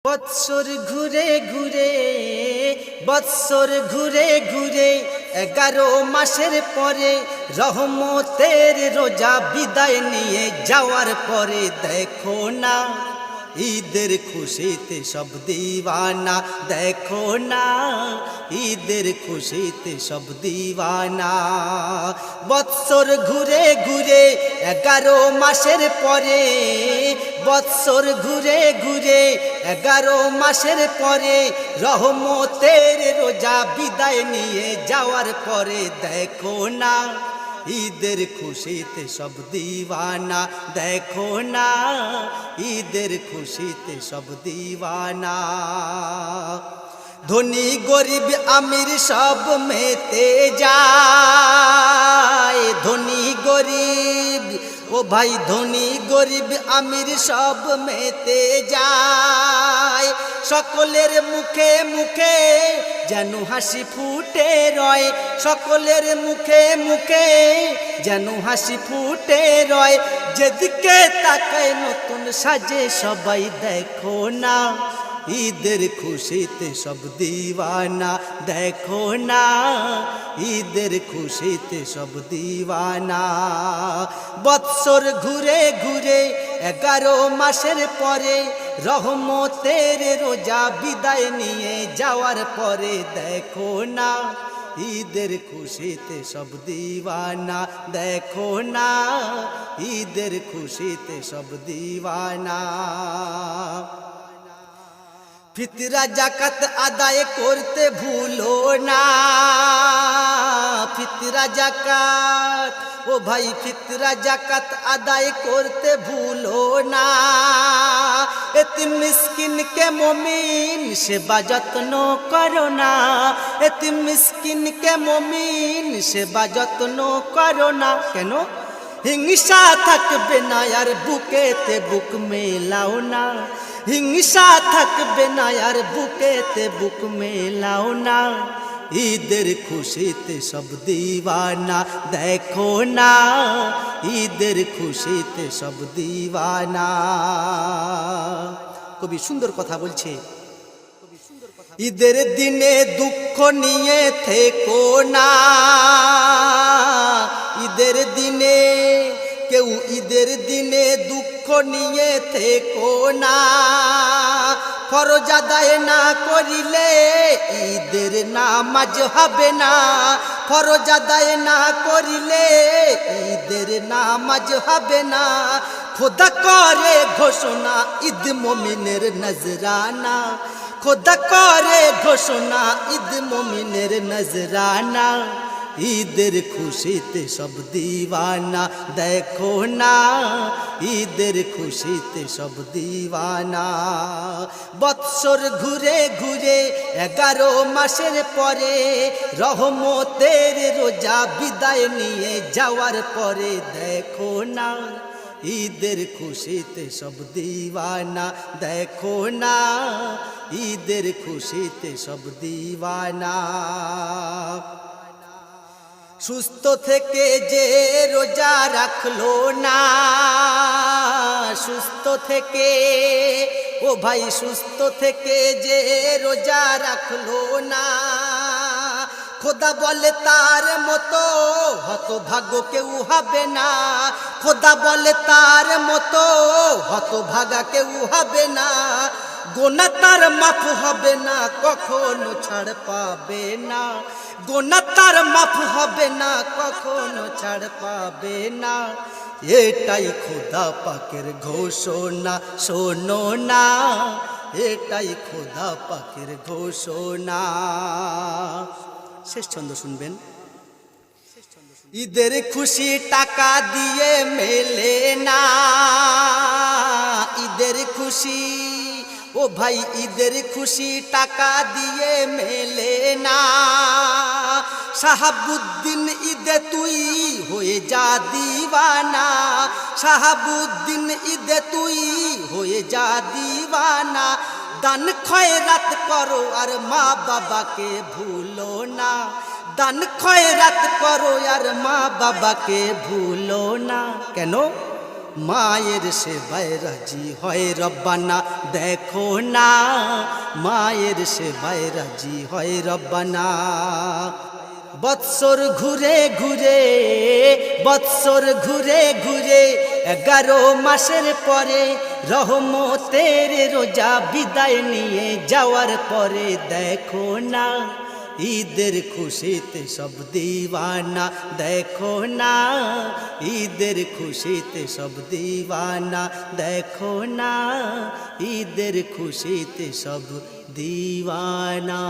বৎসর ঘুরে ঘুরে বৎসর ঘুরে ঘুরে 11 মাসের পরে রহমতের রোজা বিদায় নিয়ে যাওয়ার পরে দেখো না ঈদের খুশিতে সব দিওয়ানা। দেখো না ঈদের খুশিতে সব দিওয়ানা। বৎসর ঘুরে ঘুরে 11 মাসের পরে বৎসর ঘুরে ঘুরে 11 মাসের পরে রহমতের রোজা বিদায় নিয়ে যাওয়ার পরে দেখো না ঈদের খুশিতে সব দিওয়ানা। দেখো না ঈদের খুশিতে সব দিওয়ানা। ধনী গরিব আমির সব মেতে যায়। ধনী গরিব ও ভাই ধনী গরিব আমির সব মেতে যায়। সকলের মুখে মুখে যেন হাসি ফুটে রয়। সকলের মুখে মুখে যেন হাসি ফুটে রয়। যেদিকে তাকায় নতুন সাজে সবাই। দেখো না ঈদের খুশিতে সব দিওয়ানা। দেখো না ঈদের খুশিতে সব দিওয়ানা। বৎসর ঘুরে ঘুরে 11 মাসের পরে রহমতের রোজা বিদায় নিয়ে যাওয়ার পরে দেখো না ঈদের খুশিতে সব দিওয়ানা। দেখো না ঈদের খুশিতে সব দিওয়ানা। ফিতরা জাকাত আদায় করতে ভুলো না। ফিতরা জাকাত ও ভাই ফিতরা জাকাত আদায় করতে ভুলো না। এতিম মিসকিনকে মুমিন সেবা যত্ন করো না। এতিম মিসকিনকে মুমিন সেবা যত্ন করো না। কেন? হিংসা থাকবে না আর বুকেতে বুক মেলাও না। হিংসা থাকবে না আর বুকেতে বুক মেলাও না। ঈদের খুশিতে সব দিওয়ানা। দেখো না ঈদের খুশিতে সব দিওয়ানা। কবি সুন্দর কথা বলছে। ঈদের দিনে দুঃখ নিয়ে থেকো না। ঈদের দিনে কেউ ঈদের দিনে দুঃখ নিয়ে থেকো না। ফরজ আদায় না করিলে ঈদের নামাজ হবে না। ফরজ আদায় না করিলে ঈদের নামাজ হবে না। খোদা করে ঘোষণা ঈদ মুমিনের নজরানা। খোদা করে ঘোষণা ঈদ মুমিনের নজরানা। ঈদের খুশিতে সব দিওয়ানা। দেখো না ঈদের খুশিতে সব দিওয়ানা। বৎসর ঘুরে ঘুরে 11 মাসের পরে রহমতের রোজা বিদায় নিয়ে যাওয়ার পরে দেখো না ঈদের খুশিতে সব দিওয়ানা। দেখো না ঈদের খুশিতে সব দিওয়ানা। সুস্থ থেকে যে রোজা রাখলো না। সুস্থ থেকে ও ভাই সুস্থ থেকে যে রোজা রাখলো না। খোদা বলে তার মতো হতভাগ্য কেউ হবে না। খোদা বলে তার মতো হতভাগা কেউ হবে না। গোনা তার মাফ হবে না, কখনো ছাড় পাবে না। গোনা তার মাফ হবে না, কখনো ছাড় পাবে না। এটাই খোদা পাকের ঘোষণা, শোনো না। এটাই খোদা পাকের ঘোষণা। শেষ ছন্দ শুনবেন। ঈদের খুশি টাকা দিয়ে মেলে না। ঈদের খুশি ও ভাই ঈদের খুশি টাকা দিয়ে মেলে না। শাহাবুদ্দিন ঈদে তুই হয়ে যা দিওয়ানা। শাহাবুদ্দিন ঈদে তুই হয়ে যা দিওয়ানা। দান খয়রাত করো আর মা বাবাকে ভুলো না। দান খয়রাত করো আর মা বাবাকে ভুলো না। কেন? মায়ের সেবায় রাজি হয় রব্বানা দেখো না, মায়ের সেবায় রাজি হয় রব্বানা। বৎসর ঘুরে ঘুরে, বৎসর ঘুরে ঘুরে 11 মাসের পরে রহমতের রোজা বিদায় নিয়ে যাওয়ার পরে দেখো না, ঈদের খুশিতে সব দিওয়ানা দেখো না, ঈদের খুশিতে সব দিওয়ানা দেখো না, ঈদের খুশিতে সব দিওয়ানা।